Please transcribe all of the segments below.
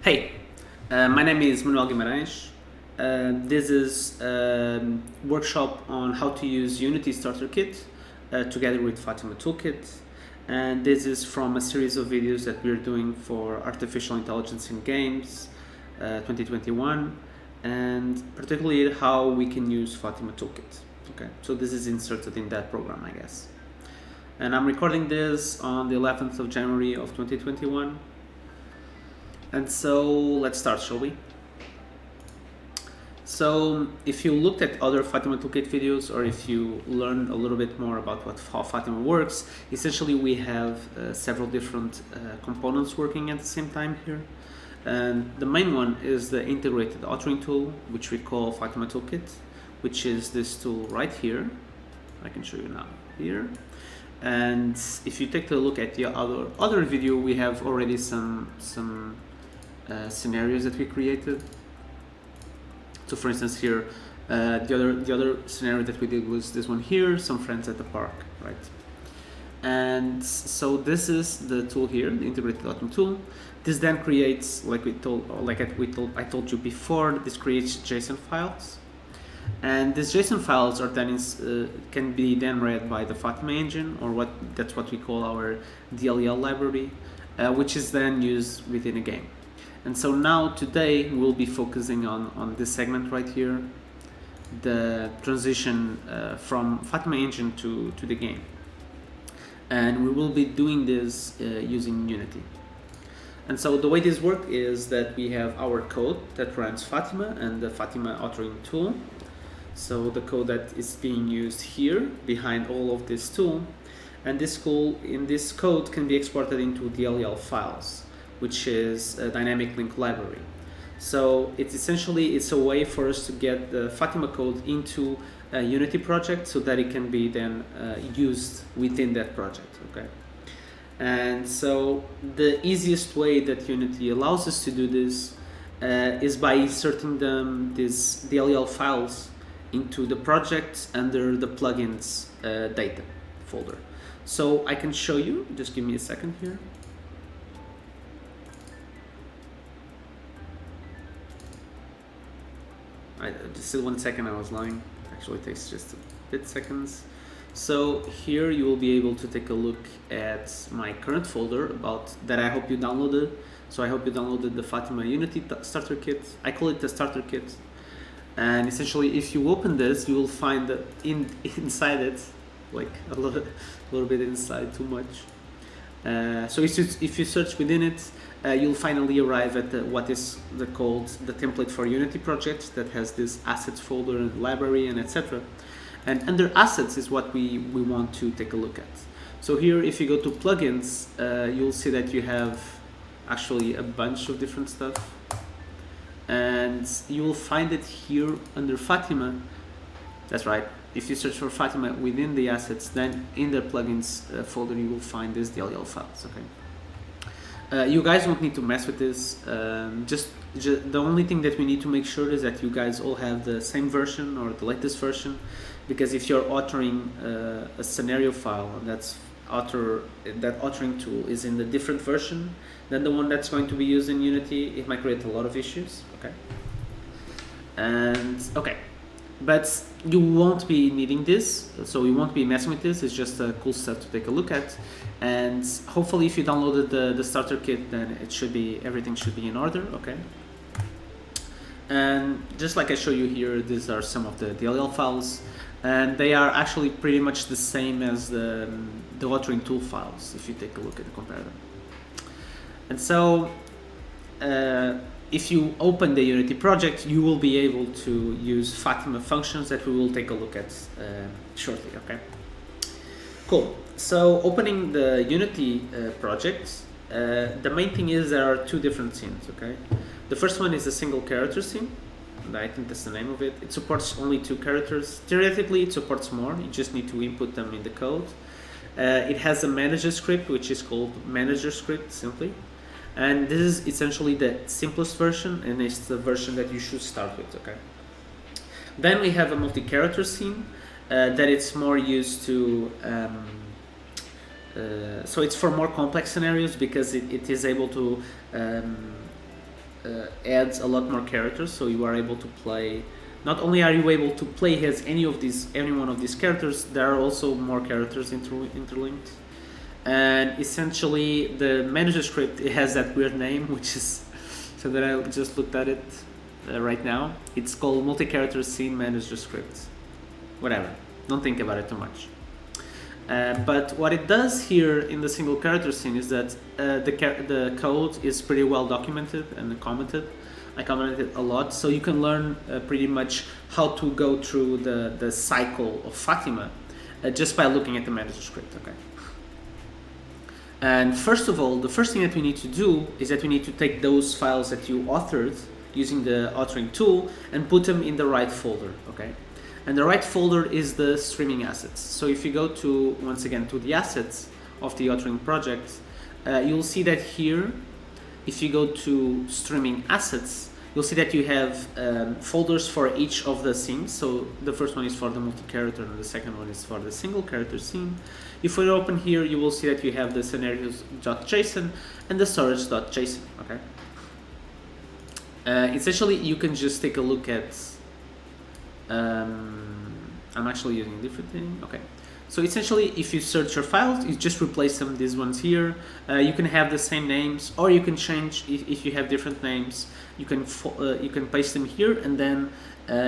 Hey, my name is Manuel Guimarães. This is a workshop on how to use Unity Starter Kit together with FAtiMA Toolkit. And this is from a series of videos that we're doing for Artificial Intelligence in Games 2021, and particularly how we can use FAtiMA Toolkit. Okay, so this is inserted in that program, I guess. And I'm recording this on the 11th of January of 2021. And so let's start, shall we? So if you looked at other FAtiMA Toolkit videos, or if you learned a little bit more about how FAtiMA works, essentially we have several different components working at the same time here. And the main one is the integrated authoring tool, which we call FAtiMA Toolkit, which is this tool right here. I can show you now here. And if you take a look at the other video, we have already some scenarios that we created. So for instance here, the other scenario that we did was this one here, some friends at the park, right? And so this is the tool here, the integrated authoring tool. This then creates, I told you before, this creates JSON files. And these JSON files are then can be then read by the FAtiMA engine, or that's what we call our DLL library, which is then used within a game. And so now today we'll be focusing on this segment right here, the transition from FAtiMA engine to the game. And we will be doing this using Unity. And so the way this works is that we have our code that runs FAtiMA and the FAtiMA authoring tool. So the code that is being used here behind all of this tool, and this code can be exported into DLL files, which is a dynamic link library. So it's a way for us to get the FAtiMA code into a Unity project so that it can be then used within that project, okay? And so the easiest way that Unity allows us to do this is by inserting these DLL files into the project under the plugins data folder. So I can show you, just give me a second here. Still 1 second, I was lying. Actually it takes just a bit seconds. So here you will be able to take a look at my current folder that I hope you downloaded. So I hope you downloaded the FAtiMA Unity Starter Kit. I call it the Starter Kit. And essentially if you open this, you will find that inside it, like a little bit inside, too much. So if you search within it, you'll finally arrive at what is called the template for Unity project that has this assets folder and library and etc. And under assets is what we want to take a look at. So here, if you go to plugins, you'll see that you have actually a bunch of different stuff. And you will find it here under FAtiMA. That's right. If you search for FAtiMA within the assets, then in the plugins folder you will find these DLL files. Okay. You guys won't need to mess with this. Just the only thing that we need to make sure is that you guys all have the same version or the latest version, because if you're authoring a scenario file and that authoring tool is in the different version than the one that's going to be used in Unity, it might create a lot of issues. Okay. And okay. But you won't be needing this, so we won't be messing with this. It's just cool stuff to take a look at. And hopefully if you downloaded the starter kit, then everything should be in order, okay? And just like I show you here, these are some of the DLL files, and they are actually pretty much the same as the authoring tool files, if you take a look at the comparator. And so, if you open the Unity project, you will be able to use FAtiMA functions that we will take a look at shortly, okay? Cool. So opening the Unity project, the main thing is there are two different scenes, okay? The first one is a single character scene, and I think that's the name of it. It supports only 2 characters. Theoretically, it supports more. You just need to input them in the code. It has a manager script, which is called manager script simply. And this is essentially the simplest version, and it's the version that you should start with, okay? Then we have a multi-character scene that it's more used to, so it's for more complex scenarios because it is able to adds a lot more characters, so you are able to play. Not only are you able to play as any one of these characters, there are also more characters interlinked. And essentially, the manager script, it has that weird name, which is so that I just looked at it right now. It's called multi-character scene manager script. Whatever. Don't think about it too much. But what it does here in the single character scene is that the code is pretty well documented and commented. I commented a lot, so you can learn pretty much how to go through the cycle of FAtiMA just by looking at the manager script. Okay. And first of all, the first thing that we need to do is that we need to take those files that you authored using the authoring tool and put them in the right folder. Okay. And the right folder is the streaming assets. So if you go to, once again, to the assets of the authoring project, you'll see that here, if you go to streaming assets, you'll see that you have folders for each of the scenes. So the first one is for the multi-character and the second one is for the single character scene. If we open here, you will see that you have the scenarios.json and the storage.json, okay? Essentially, you can just take a look at, I'm actually using a different thing, okay. So essentially, if you search your files, you just replace them, these ones here. You can have the same names, or you can change, if you have different names, you can paste them here, and then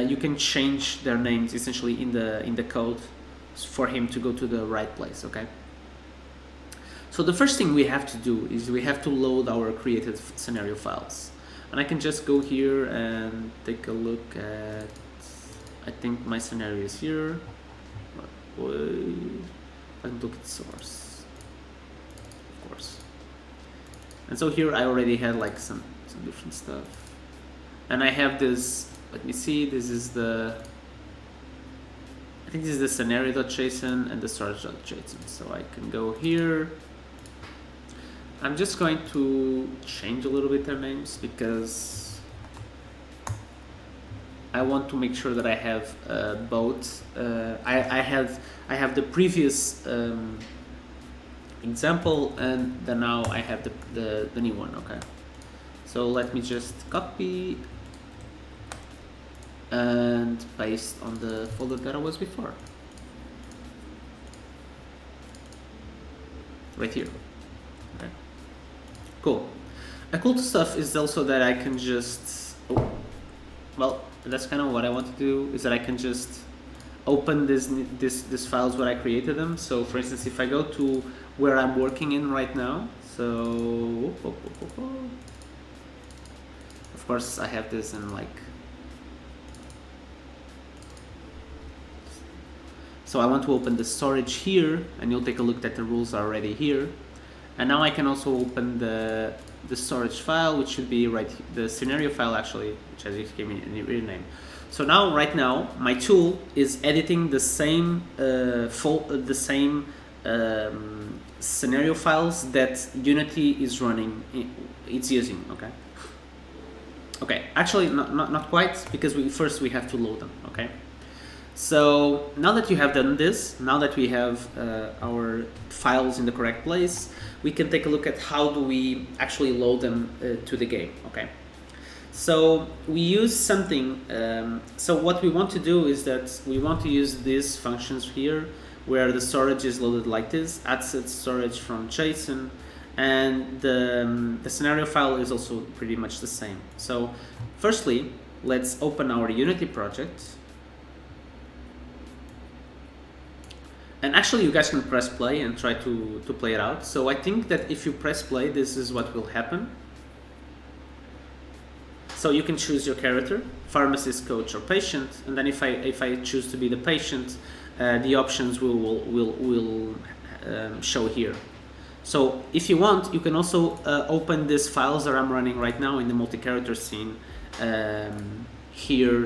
you can change their names essentially in the code for him to go to the right place, okay? So the first thing we have to do is we have to load our created scenario files. And I can just go here and take a look at, I think my scenario is here. I can look at source, of course. And so here I already had like some different stuff. And I have this, let me see, this is the, I think this is the scenario.json and the storage.json. So I can go here. I'm just going to change a little bit their names because I want to make sure that I have both. I have the previous example, and then now I have the new one. Okay, so let me just copy and paste on the folder that I was before, right here. Okay, cool. A cool stuff is also that I can just, well, that's kind of what I want to do, is that I can just open this files where I created them. So for instance, if I go to where I'm working in right now, so of course I have this in like, so I want to open the storage here, and you'll take a look that the rules are already here. And now I can also open the storage file, which should be right, the scenario file actually, which as you gave me a real name. So now, right now, my tool is editing the same scenario files that Unity is running, it's using. Okay. Okay. Actually, not quite, because first we have to load them. Okay. So now that you have done this, now that we have our files in the correct place, we can take a look at how do we actually load them to the game. Okay. So we use something, so what we want to do is that we want to use these functions here where the storage is loaded like this, asset storage from JSON, and the scenario file is also pretty much the same. So firstly, let's open our Unity project. And actually you guys can press play and try to play it out. So I think that if you press play, this is what will happen. So you can choose your character, pharmacist, coach, or patient, and then if I choose to be the patient, the options will show here. So if you want, you can also open these files that I'm running right now in the multi-character scene here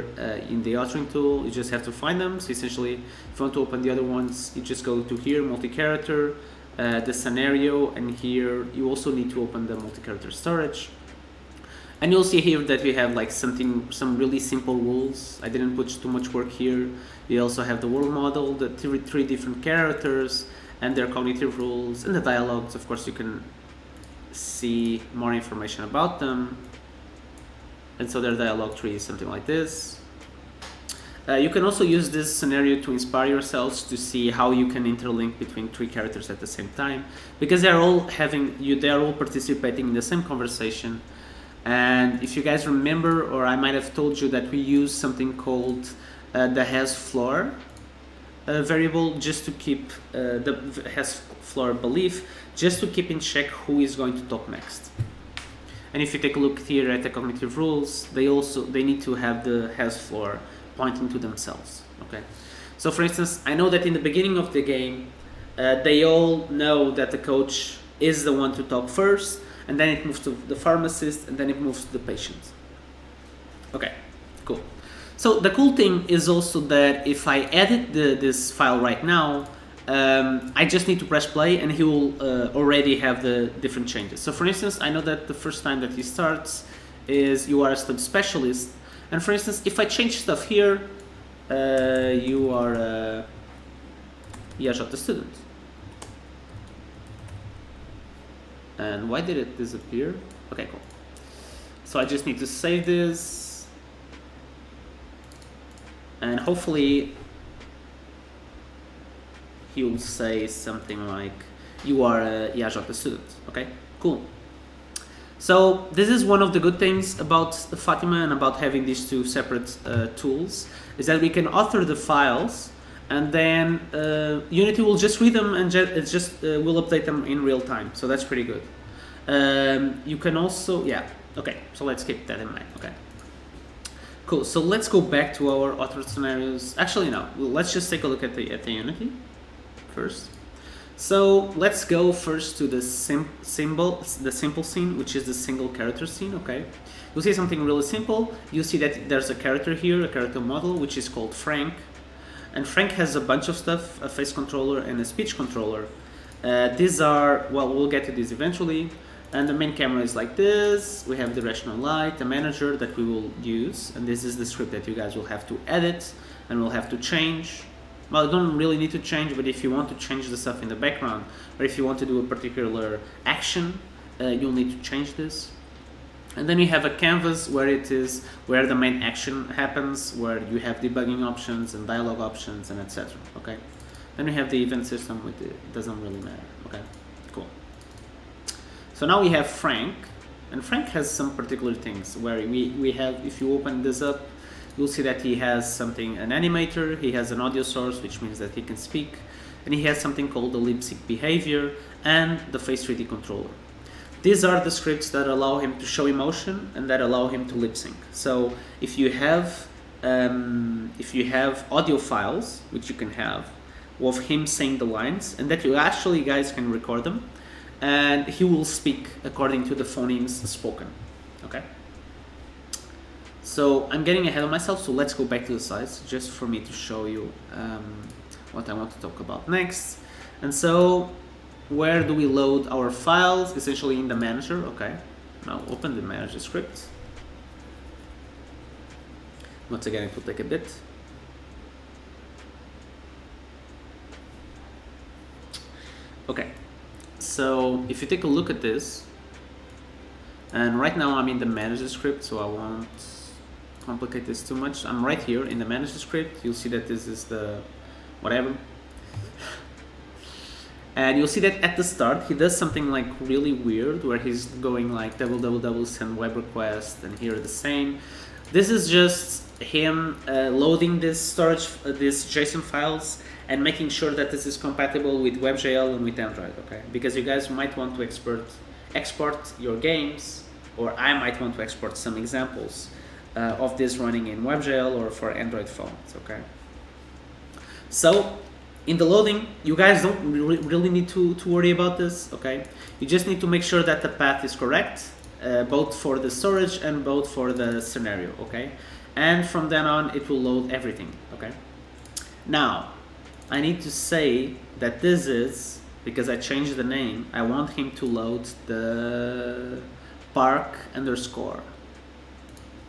in the authoring tool. You just have to find them. So essentially, if you want to open the other ones, you just go to here, multi-character, the scenario, and here you also need to open the multi-character storage. And you'll see here that we have like some really simple rules. I didn't put too much work here. We also have the world model, the three different characters, and their cognitive rules, and the dialogues. Of course, you can see more information about them. And so their dialogue tree is something like this. You can also use this scenario to inspire yourselves to see how you can interlink between 3 characters at the same time, because they're all participating in the same conversation. And if you guys remember, or I might have told you that we use something called the has floor variable just to keep the has floor belief, just to keep in check who is going to talk next. And if you take a look here at the cognitive rules, they need to have the has floor pointing to themselves. Okay, so for instance, I know that in the beginning of the game, they all know that the coach is the one to talk first, and then it moves to the pharmacist, and then it moves to the patient. Okay, cool. So the cool thing is also that if I edit this file right now, I just need to press play and he will already have the different changes. So for instance, I know that the first time that he starts is you are a stud specialist. And for instance, if I change stuff here, you are a IAJ student. And why did it disappear? Okay, cool. So I just need to save this. And hopefully he will say something like, you are a IAJ student. Okay, cool. So this is one of the good things about FAtiMA and about having these 2 separate tools, is that we can author the files, and then Unity will just read them and will update them in real time. So that's pretty good. You can also, yeah, okay, so let's keep that in mind. Okay, cool. So let's go back to our authored scenarios. Actually, no, let's just take a look at the Unity first. So let's go first to the simple scene, which is the single character scene. Okay, you'll see something really simple. You see that there's a character here, a character model, which is called Frank, and Frank has a bunch of stuff: a face controller and a speech controller. These are, well, we'll get to this eventually. And the main camera is like this. We have directional light, a manager that we will use, and this is the script that you guys will have to edit and will have to change. Well, you don't really need to change, but if you want to change the stuff in the background, or if you want to do a particular action, you'll need to change this. And then you have a canvas where the main action happens, where you have debugging options and dialogue options and etc. Okay. Then we have the event system, which it doesn't really matter. Okay, cool. So now we have Frank, and Frank has some particular things where we have, if you open this up, you'll see that he has something, an animator, he has an audio source, which means that he can speak, and he has something called the lip sync behavior and the face 3D controller. These are the scripts that allow him to show emotion and that allow him to lip sync. So if you have audio files, which you can have, of him saying the lines, and that you actually guys can record them, and he will speak according to the phonemes spoken. Okay. So I'm getting ahead of myself, so let's go back to the slides just for me to show you what I want to talk about next. And so where do we load our files? Essentially in the manager. Okay, now open the manager script. Once again, it will take a bit. Okay, so if you take a look at this, and right now I'm in the manager script, so I won't complicate this too much. I'm right here in the manager script. You'll see that this is the whatever, and you'll see that at the start he does something like really weird where he's going like double send web request, and here the same. This is just him loading this storage, these JSON files, and making sure that this is compatible with WebGL and with Android. Okay, because you guys might want to export your games, or I might want to export some examples of this running in WebGL or for Android phones. Okay, so in the loading, you guys don't really need to worry about this. Okay, you just need to make sure that the path is correct, both for the storage and both for the scenario. Okay, and from then on it will load everything. Okay, now I need to say that this is, because I changed the name, I want him to load the park underscore.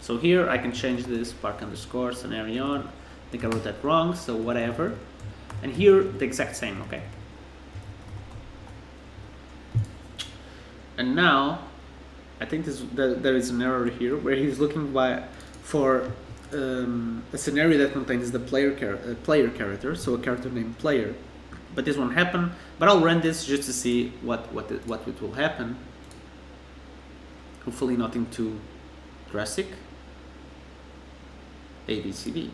So here I can change this park underscore scenario. I think I wrote that wrong, so whatever. And here the exact same. Okay. And now I think there is an error here where he's looking for a scenario that contains the player character, so a character named player. But this won't happen. But I'll run this just to see what it will happen. Hopefully nothing too drastic. ABCD.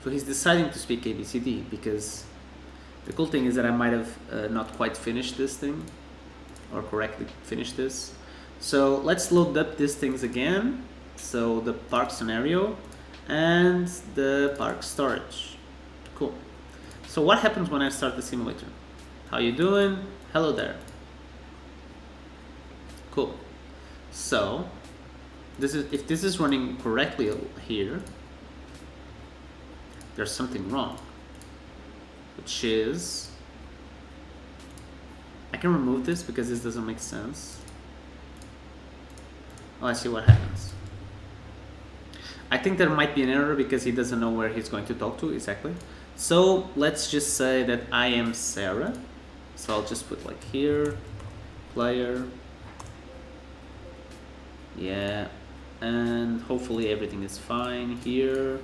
So he's deciding to speak ABCD because the cool thing is that I might have not quite finished this thing or correctly finished this. So let's load up these things again. So the park scenario and the park storage. Cool. So what happens when I start the simulator? How you doing? Hello there. Cool. So if this is running correctly here, there's something wrong, which is, I can remove this because this doesn't make sense. Oh, I see what happens. I think there might be an error because he doesn't know where he's going to talk to exactly. So let's just say that I am Sarah. So I'll just put like here, player. Yeah, and hopefully everything is fine here.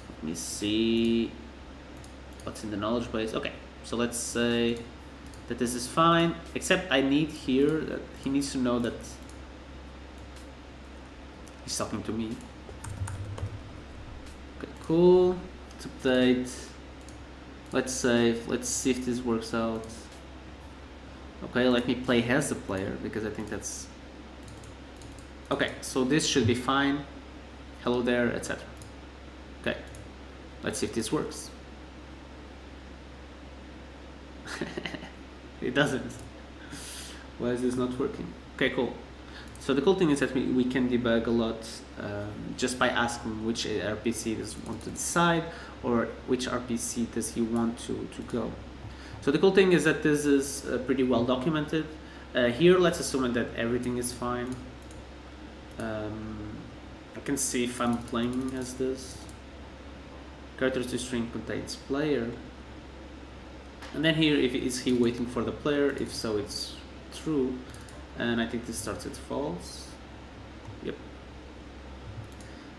Let me see what's in the knowledge base. Okay, so let's say that this is fine, except I need here that he needs to know that he's talking to me. Okay, cool. Let's update. Let's save. Let's see if this works out. Okay, let me play as the player because I think that's okay. So this should be fine. Hello there, etc. Okay, let's see if this works. It doesn't. Why is this not working? Okay, cool. So the cool thing is that we can debug a lot just by asking which RPC does he want to decide or which RPC does he want to go. So the cool thing is that this is pretty well documented. Here, let's assume that everything is fine. I can see if I'm playing as this. Character to string contains player. And then here, is he waiting for the player? If so, it's true. And I think this starts at false. Yep.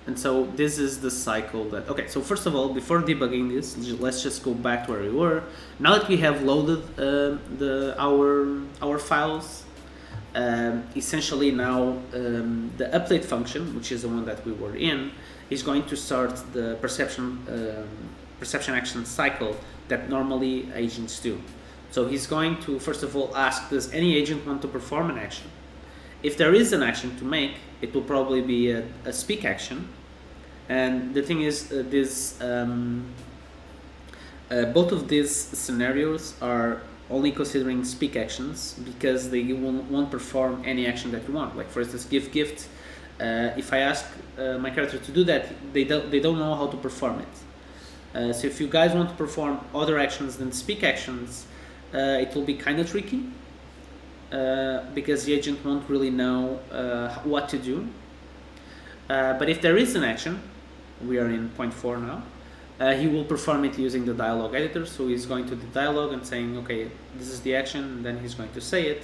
And so this is the cycle that, okay, so first of all, before debugging this, let's just go back to where we were. Now that we have loaded our files, essentially now the update function, which is the one that we were in, is going to start the perception action cycle that normally agents do. So he's going to, first of all, ask, does any agent want to perform an action? If there is an action to make, it will probably be a speak action. And the thing is, both of these scenarios are only considering speak actions because they won't perform any action that you want. Like for instance, give gift. If I ask my character to do that, they don't know how to perform it. So if you guys want to perform other actions than speak actions, it will be kind of tricky because the agent won't really know what to do. But if there is an action, we are in point 4 now, he will perform it using the dialogue editor. So he's going to the dialogue and saying, okay, this is the action, and then he's going to say it.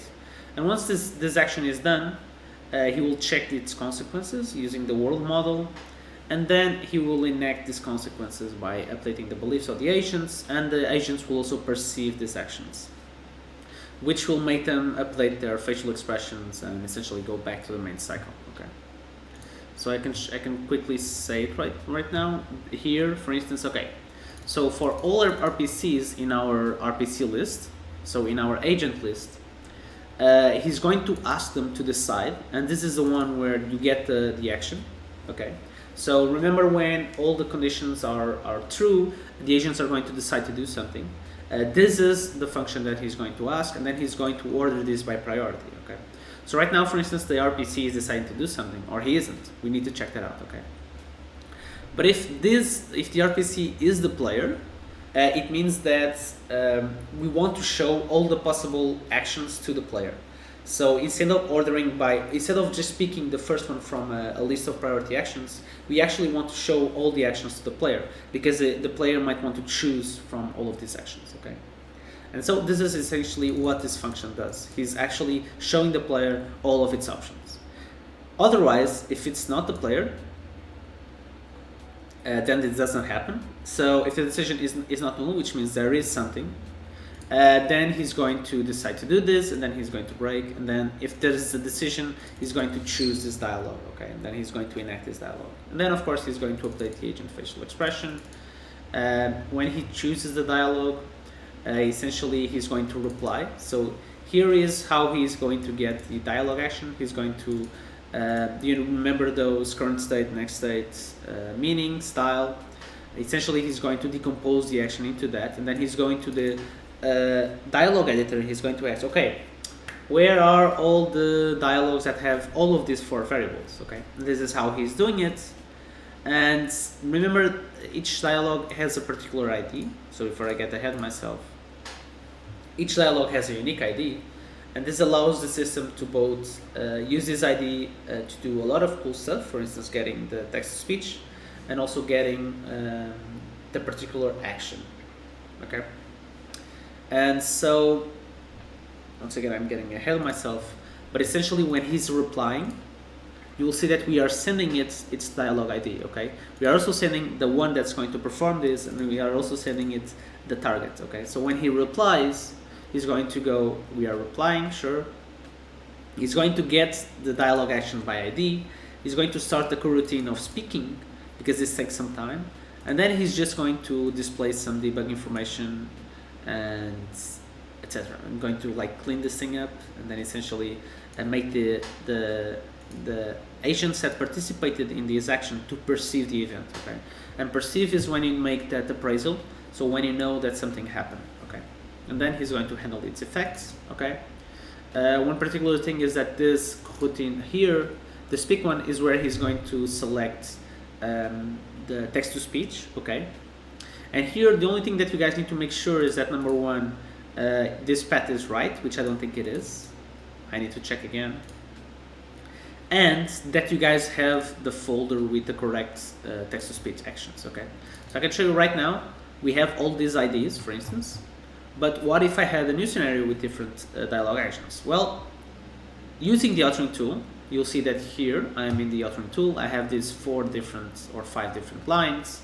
And once this action is done, he will check its consequences using the world model, and then he will enact these consequences by updating the beliefs of the agents, and the agents will also perceive these actions, which will make them update their facial expressions and essentially go back to the main cycle. Okay. So I can quickly say it right now here, for instance. Okay, so for all our RPCs in our RPC list, so in our agent list, he's going to ask them to decide, and this is the one where you get the action. Okay, so remember, when all the conditions are true, the agents are going to decide to do something. This is the function that he's going to ask, and then he's going to order this by priority. Okay. So right now, for instance, the RPC is deciding to do something, or he isn't. We need to check that out, okay? But if the RPC is the player, it means that we want to show all the possible actions to the player. So instead of just picking the first one from a list of priority actions, we actually want to show all the actions to the player, because the player might want to choose from all of these actions, okay? And so this is essentially what this function does. He's actually showing the player all of its options. Otherwise, if it's not the player, then it doesn't happen. So if the decision is not null, which means there is something, then he's going to decide to do this, and then he's going to break, and then if there is a decision, he's going to choose this dialog, okay, and then he's going to enact this dialog. And then of course he's going to update the agent facial expression. When he chooses the dialog, essentially he's going to reply. So here is how he's going to get the dialog action. He's going to, you remember those current state, next state, meaning, style. Essentially he's going to decompose the action into that, and then he's going to the dialog editor. He's going to ask, okay, where are all the dialogues that have all of these 4 variables, okay? And this is how he's doing it. And remember, each dialog has a particular ID. So before I get ahead of myself, each dialog has a unique ID, and this allows the system to both use this ID to do a lot of cool stuff, for instance, getting the text-to-speech, and also getting the particular action, okay? And so, once again, I'm getting ahead of myself, but essentially when he's replying, you will see that we are sending it its dialog ID, okay? We are also sending the one that's going to perform this, and we are also sending it the target, okay? So when he replies, he's going to go, we are replying, sure. He's going to get the dialog action by ID. He's going to start the coroutine of speaking, because this takes some time. And then he's just going to display some debug information and etc. I'm going to like clean this thing up, and then essentially make the agents that participated in this action to perceive the event, okay? And perceive is when you make that appraisal, so when you know that something happened, okay? And then he's going to handle its effects, okay? One particular thing is that this routine here, the speak one, is where he's going to select the text-to-speech, okay? And here, the only thing that you guys need to make sure is that number one, this path is right, which I don't think it is. I need to check again. And that you guys have the folder with the correct text-to-speech actions, okay? So I can show you right now, we have all these IDs, for instance, but what if I had a new scenario with different dialog actions? Well, using the authoring tool, you'll see that here, I'm in the authoring tool, I have these 4 different or 5 different lines.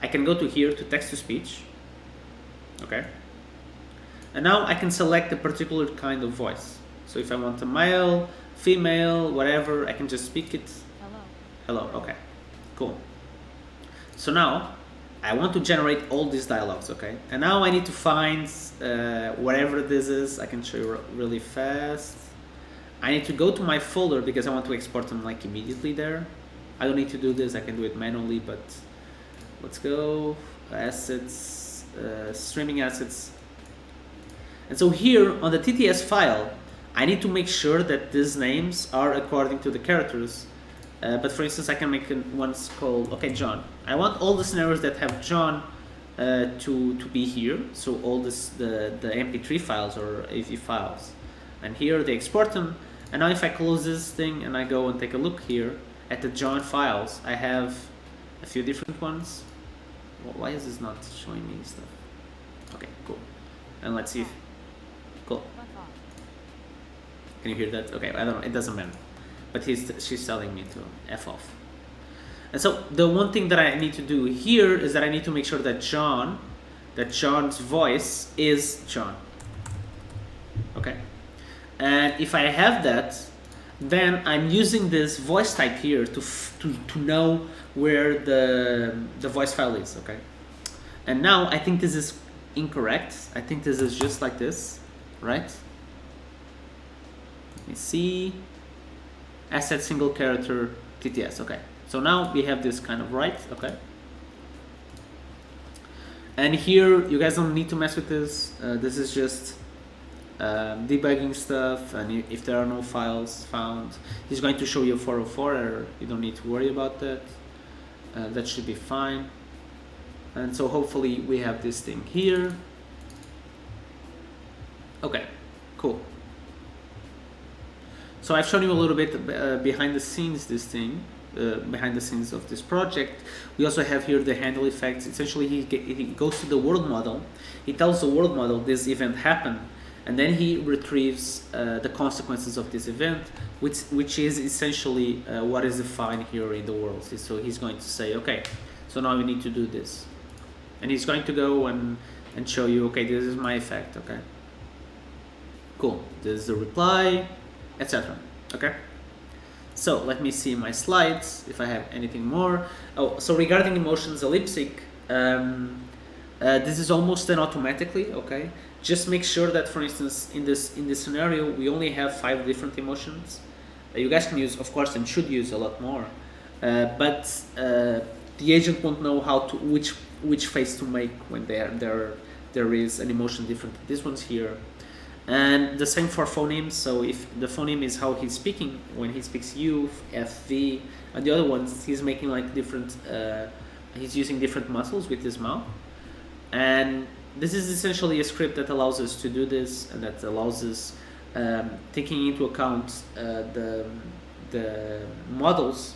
I can go to here to text-to-speech, okay? And now I can select a particular kind of voice. So if I want a male, female, whatever, I can just speak it. Hello, okay, cool. So now I want to generate all these dialogues, okay? And now I need to find whatever this is. I can show you really fast. I need to go to my folder because I want to export them like immediately there. I don't need to do this, I can do it manually, but let's go, assets, streaming assets. And so here on the TTS file, I need to make sure that these names are according to the characters. But for instance, I can make ones called, okay, John. I want all the scenarios that have John to be here. So all this, the MP3 files or AV files. And here they export them. And now if I close this thing and I go and take a look here at the John files, I have a few different ones. Well, why is this not showing me stuff? Okay, cool. And let's see if, cool. Can you hear that? Okay, I don't know, it doesn't matter. But she's telling me to F off. And so the one thing that I need to do here is that I need to make sure that John's voice is John. Okay. And if I have that, then I'm using this voice type here to know where the voice file is, okay? And now I think this is incorrect. I think this is just like this, right? Let me see. Asset single character TTS, okay. So now we have this kind of right, okay. And here, you guys don't need to mess with this. This is just debugging stuff, and if there are no files found, he's going to show you a 404 error. You don't need to worry about that. That should be fine. And so hopefully we have this thing here. Okay, cool. So I've shown you a little bit behind the scenes this thing. behind the scenes of this project. We also have here the handle effects. Essentially, he goes to the world model, he tells the world model this event happened, and then he retrieves the consequences of this event, which is essentially what is defined here in the world. So he's going to say, okay, so now we need to do this, and he's going to go and show you, okay, this is my effect, okay, cool, this is the reply, etc. Okay, so let me see my slides if I have anything more. Oh, so regarding emotions elliptic, this is almost done automatically. Okay, just make sure that, for instance, in this scenario, we only have 5 different emotions. You guys can use, of course, and should use a lot more, but the agent won't know how to which face to make when there is an emotion different. This one's here. And the same for phonemes. So if the phoneme is how he's speaking, when he speaks U, F, V, and the other ones, he's making like different, he's using different muscles with his mouth. And this is essentially a script that allows us to do this, and that allows us taking into account the models.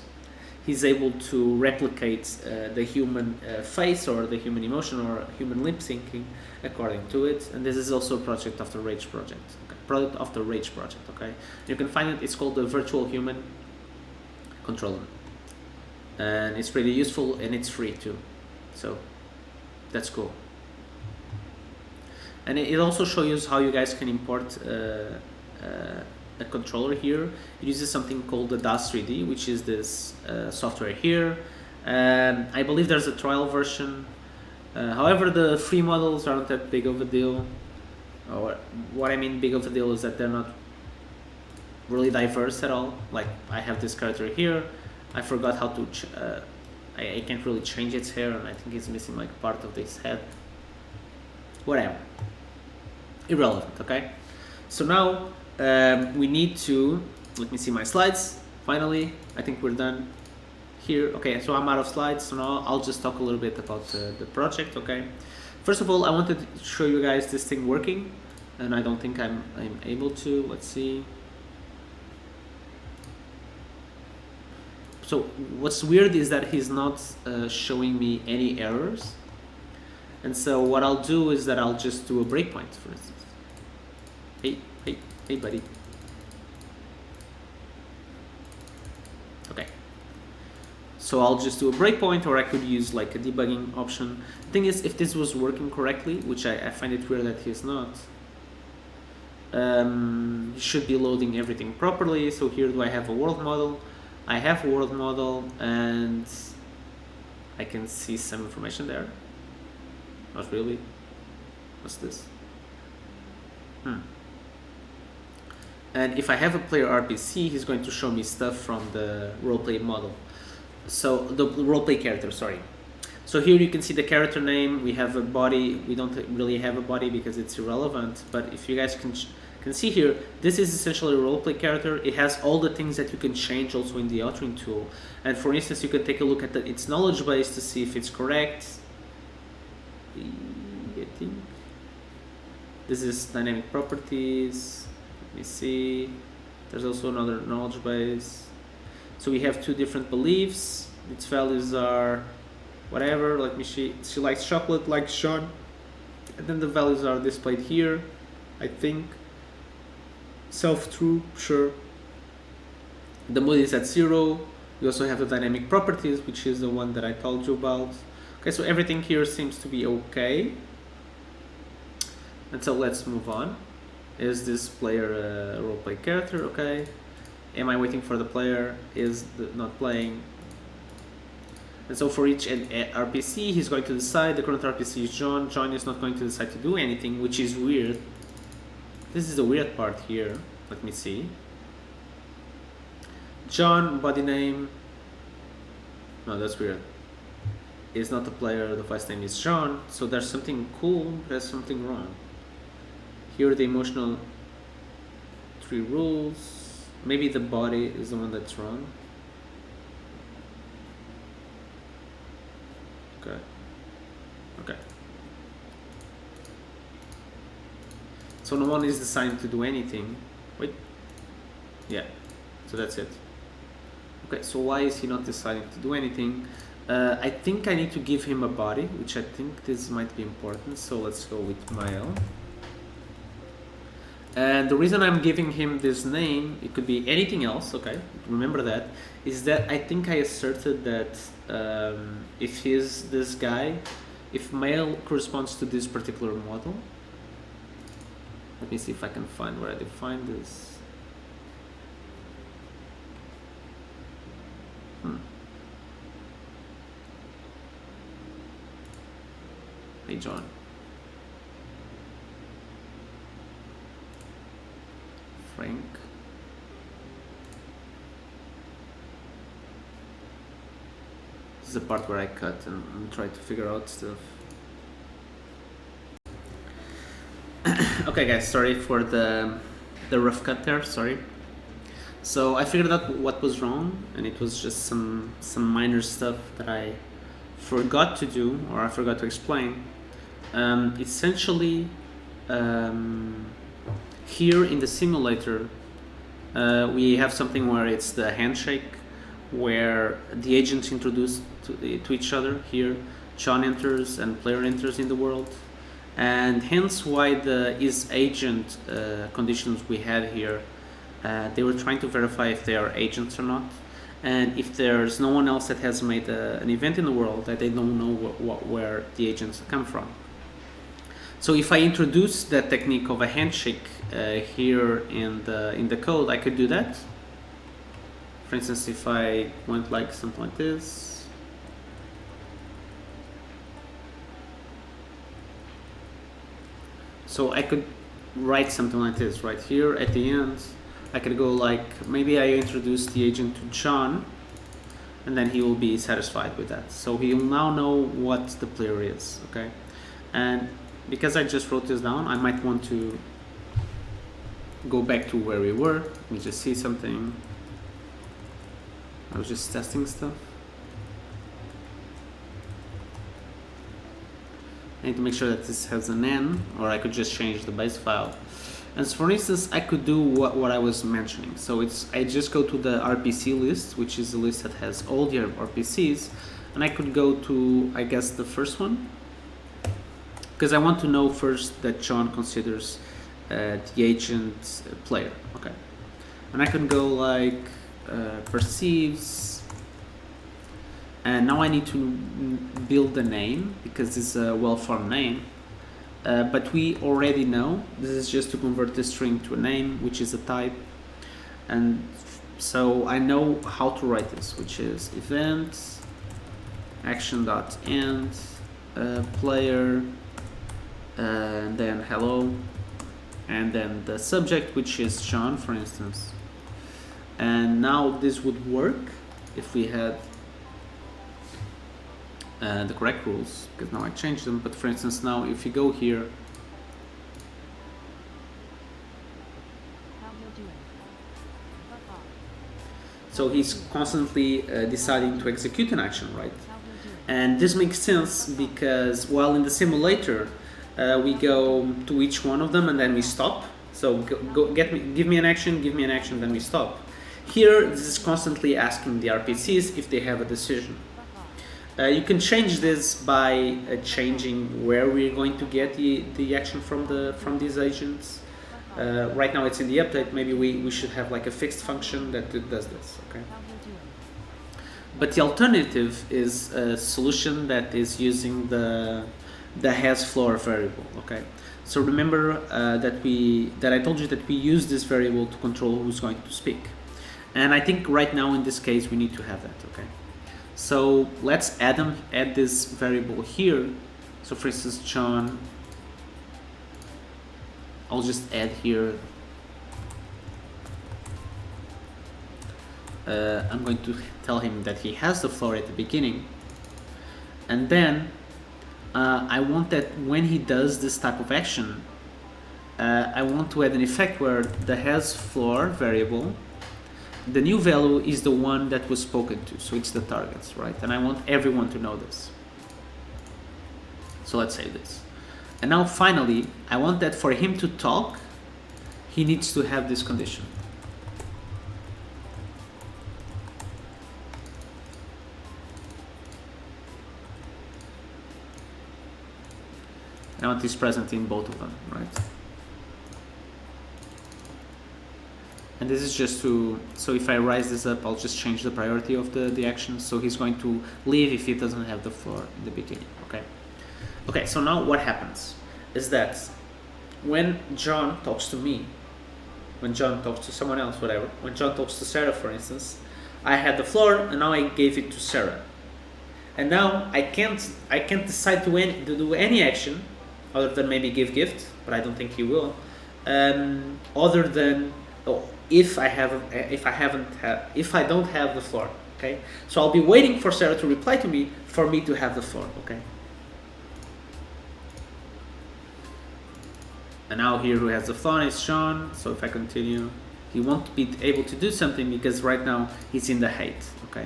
He's able to replicate the human face or the human emotion or human lip syncing according to it. And this is also a project of the Rage project. Okay? Product of the Rage project. Okay, you can find it. It's called the Virtual Human Controller, and it's pretty useful and it's free too. So that's cool. And it also shows you how you guys can import a controller here. It uses something called the DAS 3D, which is this software here. I believe there's a trial version. However, the free models aren't that big of a deal. Or what I mean big of a deal is that they're not really diverse at all. Like, I have this character here. I forgot how to, I can't really change its hair, and I think it's missing like part of this head. Whatever. Irrelevant, okay? So now we need to, let me see my slides. Finally, I think we're done here. Okay, so I'm out of slides, so now I'll just talk a little bit about the project, okay? First of all, I wanted to show you guys this thing working, and I don't think I'm able to. Let's see. So what's weird is that he's not showing me any errors. And so what I'll do is that I'll just do a breakpoint, for instance. Hey, buddy. Okay. So I'll just do a breakpoint, or I could use like a debugging option. The thing is, if this was working correctly, which I find it weird that he's not, he should be loading everything properly. So here, do I have a world model? I have a world model, and I can see some information there. Not really. What's this? And if I have a player RPC, he's going to show me stuff from the roleplay model. So the roleplay character, sorry. So here you can see the character name. We have a body. We don't really have a body because it's irrelevant. But if you guys can see here, this is essentially a roleplay character. It has all the things that you can change also in the authoring tool. And for instance, you can take a look at its knowledge base to see if it's correct. I think this is dynamic properties. Let me see. There's also another knowledge base. So we have 2 different beliefs. Its values are whatever. Let me see. She likes chocolate, like Sean. And then the values are displayed here, I think. Self-true, sure. The mood is at 0. We also have the dynamic properties, which is the one that I told you about. Okay, so everything here seems to be okay. And so let's move on. Is this player a roleplay character? Okay. Am I waiting for the player? Is not playing? And so for each RPC, he's going to decide. The current RPC is John. John is not going to decide to do anything, which is weird. This is the weird part here. Let me see. John, body name. No, that's weird. Is not the player. The first name is John. So there's something cool. There's something wrong. Here are the emotional 3 rules. Maybe the body is the one that's wrong. Okay. So no one is assigned to do anything. Wait. Yeah. So that's it. Okay, so why is he not deciding to do anything? I think I need to give him a body, which I think this might be important. So let's go with male. And the reason I'm giving him this name, it could be anything else, okay, remember that, is that I think I asserted that if he's this guy, if male corresponds to this particular model, let me see if I can find where I define this. Hey, John. Frank. This is the part where I cut and try to figure out stuff. Okay, guys, sorry for the rough cut there. Sorry. So I figured out what was wrong, and it was just some minor stuff that I forgot to do, or I forgot to explain. Essentially, here in the simulator, we have something where it's the handshake, where the agents introduce to each other. Here, John enters and player enters in the world, and hence why the is agent conditions we had here. They were trying to verify if they are agents or not, and if there's no one else that has made an event in the world, that they don't know where the agents come from. So if I introduce that technique of a handshake here in the code, I could do that. For instance, if I went like something like this, so I could write something like this right here at the end. I could go like, maybe I introduce the agent to John, and then he will be satisfied with that. So he will now know what the player is, okay? And because I just wrote this down, I might want to go back to where we were. Let me just see something. I was just testing stuff. I need to make sure that this has an N, or I could just change the base file. And so for instance, I could do what I was mentioning. So I just go to the RPC list, which is the list that has all the RPCs, and I could go to, I guess, the first one, because I want to know first that John considers the agent player, okay? And I can go like perceives, and now I need to build a name because it's a well-formed name, but we already know this is just to convert the string to a name, which is a type, and so I know how to write this, which is event action.end player, and then hello, and then the subject, which is John, for instance. And now this would work if we had the correct rules, because now I changed them. But for instance, now if you go here, so he's constantly deciding to execute an action, right? And this makes sense because while in the simulator we go to each one of them and then we stop. So give me an action, then we stop. Here, this is constantly asking the RPCs if they have a decision. You can change this by changing where we're going to get the action from these agents. Right now it's in the update. Maybe we should have like a fixed function that does this, okay? But the alternative is a solution that is using the has floor variable, okay? So remember that I told you that we use this variable to control who's going to speak. And I think right now in this case we need to have that, okay? So let's add this variable here. So for instance, John, I'll just add here, I'm going to tell him that he has the floor at the beginning, and then I want that when he does this type of action, I want to add an effect where the has floor variable, the new value is the one that was spoken to, so it's the targets, right? And I want everyone to know this. So let's say this. And now finally, I want that for him to talk, he needs to have this condition. I want this present in both of them, right? And this is just to, so if I rise this up, I'll just change the priority of the action. So he's going to leave if he doesn't have the floor in the beginning, okay? Okay, so now what happens is that when John talks to me, when John talks to someone else, whatever, when John talks to Sarah, for instance, I had the floor and now I gave it to Sarah. And now I can't decide to do any action other than maybe give gift, but I don't think he will. Other than if I don't have the floor, okay? So I'll be waiting for Sarah to reply to me for me to have the floor, okay? And now here who has the floor is Sean. So if I continue, he won't be able to do something because right now he's in the hate, okay?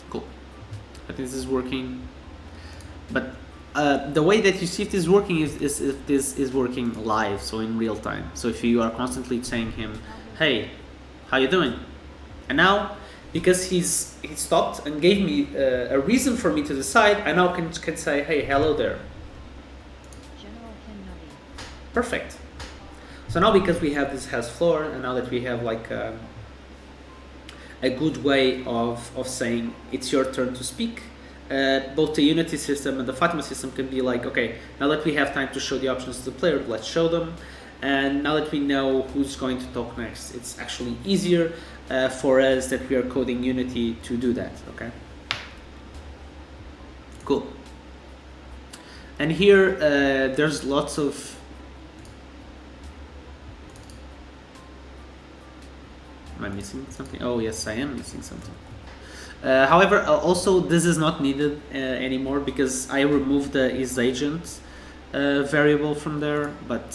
Cool. I think this is working. But the way that you see if this is working is if this is working live, so in real time. So if you are constantly saying him, hey, how you doing? And now, because he stopped and gave me a reason for me to decide, I now can say, hey, hello there. Perfect. So now because we have this has floor, and now that we have like a good way of saying it's your turn to speak, both the Unity system and the FAtiMA system can be like, okay, now that we have time to show the options to the player, let's show them. And now that we know who's going to talk next, it's actually easier for us that we are coding Unity to do that, okay? Cool. And here, there's lots of... Am I missing something? Oh yes, I am missing something. However, also this is not needed anymore because I removed the isAgent variable from there. But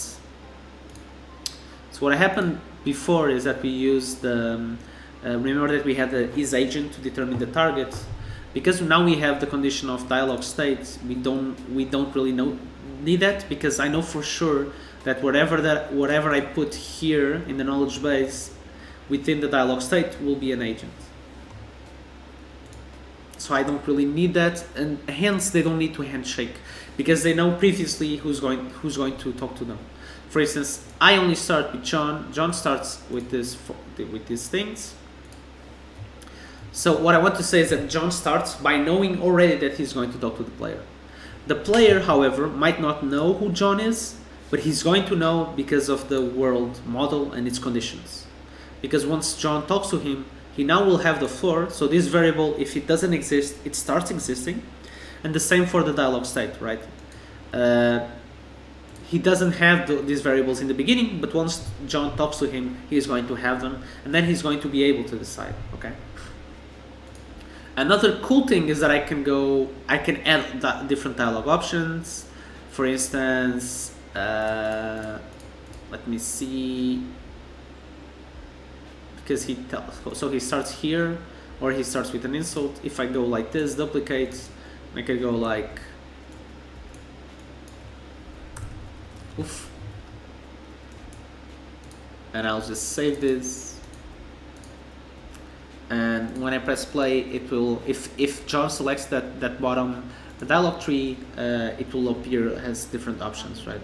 so what happened before is that we used the remember that we had the isAgent to determine the target. Because now we have the condition of dialog state, we don't really need that, because I know for sure that whatever I put here in the knowledge base within the dialog state will be an agent. So I don't really need that, and hence they don't need to handshake because they know previously who's going to talk to them. For instance, I only start with John. John starts with these things. So what I want to say is that John starts by knowing already that he's going to talk to the player. The player, however, might not know who John is, but he's going to know because of the world model and its conditions. Because once John talks to him, he now will have the floor. So this variable, if it doesn't exist, it starts existing. And the same for the dialog state, right? He doesn't have these variables in the beginning, but once John talks to him, he's going to have them, and then he's going to be able to decide, okay? Another cool thing is that I can add different dialog options. For instance, let me see, because he starts here, or he starts with an insult. If I go like this, duplicate, I could go like, oof, and I'll just save this. And when I press play, it will, if John selects that bottom, the dialog tree, it will appear as different options, right?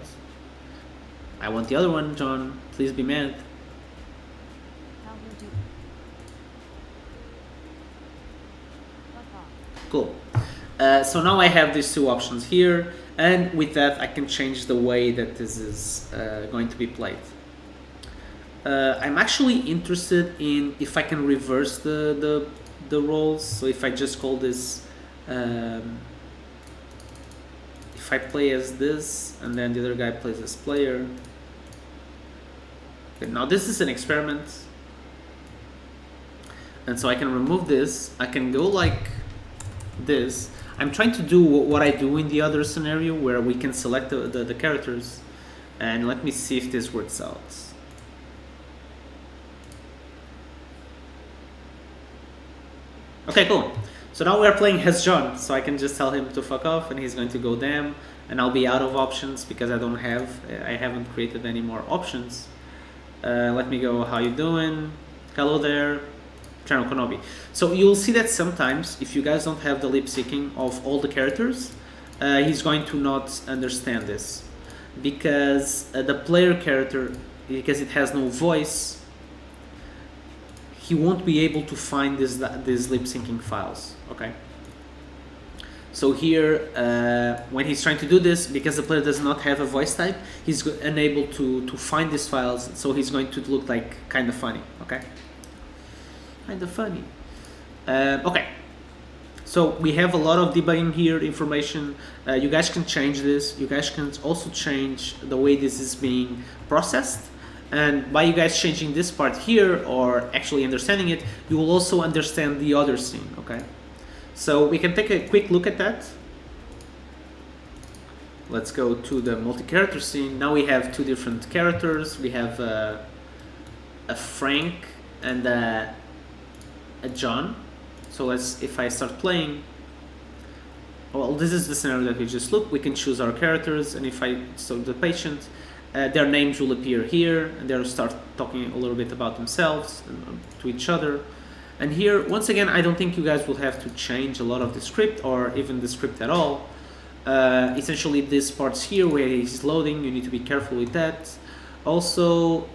I want the other one, John, please be mad. Cool. So now I have these two options here, and with that I can change the way that this is going to be played. I'm actually interested in if I can reverse the roles. So if I just call this, if I play as this and then the other guy plays as player. Okay, now this is an experiment, and so I can remove this. I can go like this. I'm trying to do what I do in the other scenario where we can select the characters, and let me see if this works out. Okay, cool. So now we're playing as John, so I can just tell him to fuck off and he's going to go damn, and I'll be out of options because I haven't created any more options. Let me go, how you doing? Hello there. Channel Konobi. So you'll see that sometimes, if you guys don't have the lip syncing of all the characters, he's going to not understand this. Because the player character, because it has no voice, he won't be able to find these lip syncing files, okay? So here, when he's trying to do this, because the player does not have a voice type, he's unable to find these files, so he's going to look like kind of funny, okay? Kind of funny. Okay, so we have a lot of debugging here, information. You guys can change this. You guys can also change the way this is being processed. And by you guys changing this part here, or actually understanding it, you will also understand the other scene, okay? So we can take a quick look at that. Let's go to the multi-character scene. Now we have two different characters. We have a Frank and a John. So if I start playing, well, this is the scenario that we just looked. We can choose our characters, and so the patient, their names will appear here, and they'll start talking a little bit about themselves and to each other. And here, once again, I don't think you guys will have to change a lot of the script or even the script at all. Essentially, this part's here where he's loading, you need to be careful with that. Also,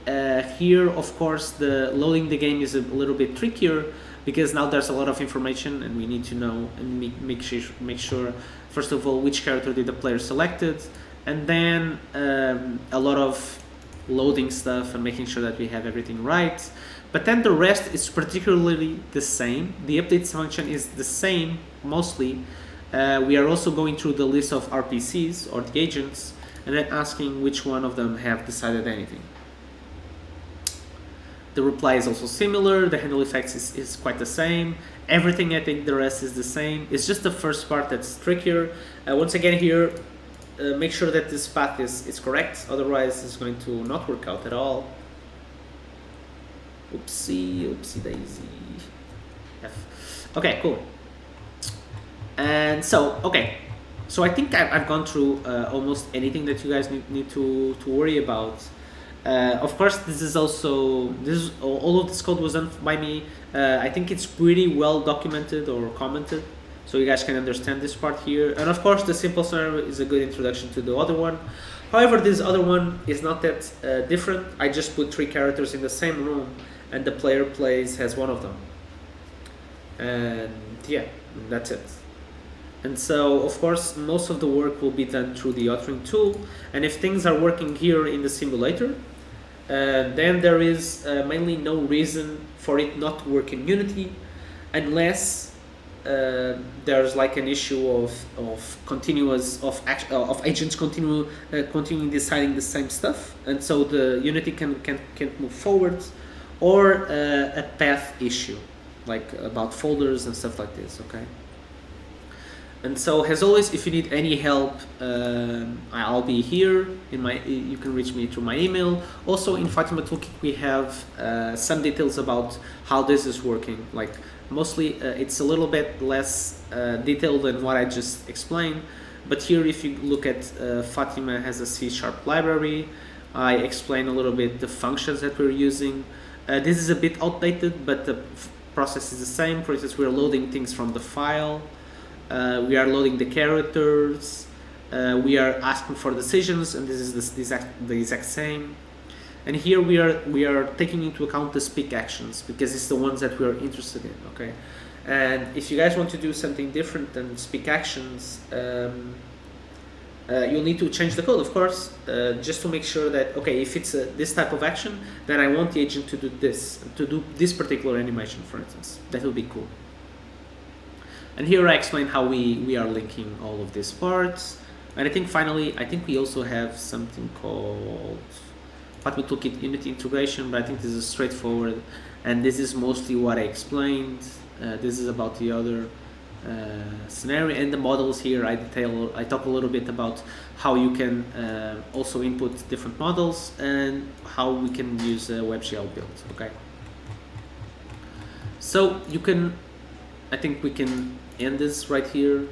here, of course, the loading the game is a little bit trickier because now there's a lot of information and we need to know and make sure, first of all, which character did the player selected, and then a lot of loading stuff and making sure that we have everything right. But then the rest is particularly the same. The updates function is the same, mostly. We are also going through the list of RPCs, or the agents, and then asking which one of them have decided anything. The reply is also similar. The handle effects is quite the same. Everything, I think the rest is the same. It's just the first part that's trickier. Once again here, make sure that this path is correct. Otherwise, it's going to not work out at all. Oopsie daisy. F. Okay, cool. And so, okay. So I think I've gone through almost anything that you guys need to worry about. Of course, all of this code was done by me. I think it's pretty well documented or commented, so you guys can understand this part here. And of course, the simple scenario is a good introduction to the other one. However, this other one is not that different. I just put 3 characters in the same room, and the player plays as one of them. And yeah, that's it. And so, of course, most of the work will be done through the authoring tool. And if things are working here in the simulator, then there is mainly no reason for it not to work in Unity, unless there's like an issue of agents continuing deciding the same stuff, and so the Unity can't move forward, or a path issue, like about folders and stuff like this. Okay. And so, as always, if you need any help, I'll be here. You can reach me through my email. Also, in FAtiMA Toolkit, we have some details about how this is working. Like, mostly, it's a little bit less detailed than what I just explained. But here, if you look at FAtiMA has a C# library. I explain a little bit the functions that we're using. This is a bit outdated, but the process is the same. For instance, we're loading things from the file. We are loading the characters, we are asking for decisions, and this is the exact same. And here we are taking into account the speak actions, because it's the ones that we are interested in. Okay, and if you guys want to do something different than speak actions, you'll need to change the code, of course, just to make sure that, okay, if it's this type of action, then I want the agent to do this particular animation, for instance. That will be cool. And here I explain how we are linking all of these parts. And I think finally, we also have something called FAtiMA Toolkit Unity integration, but I think this is straightforward. And this is mostly what I explained. This is about the other scenario. And the models here, I talk a little bit about how you can also input different models and how we can use a WebGL build, okay? So you can, I think we can end this right here.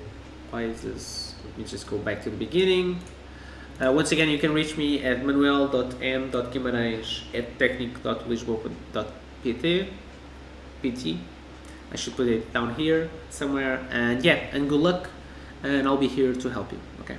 Why is this? Let me just go back to the beginning. Once again, you can reach me at manuel.m.guimarães@tecnic.lisboa.pt. PT. I should put it down here somewhere, and yeah, and good luck, and I'll be here to help you. Okay.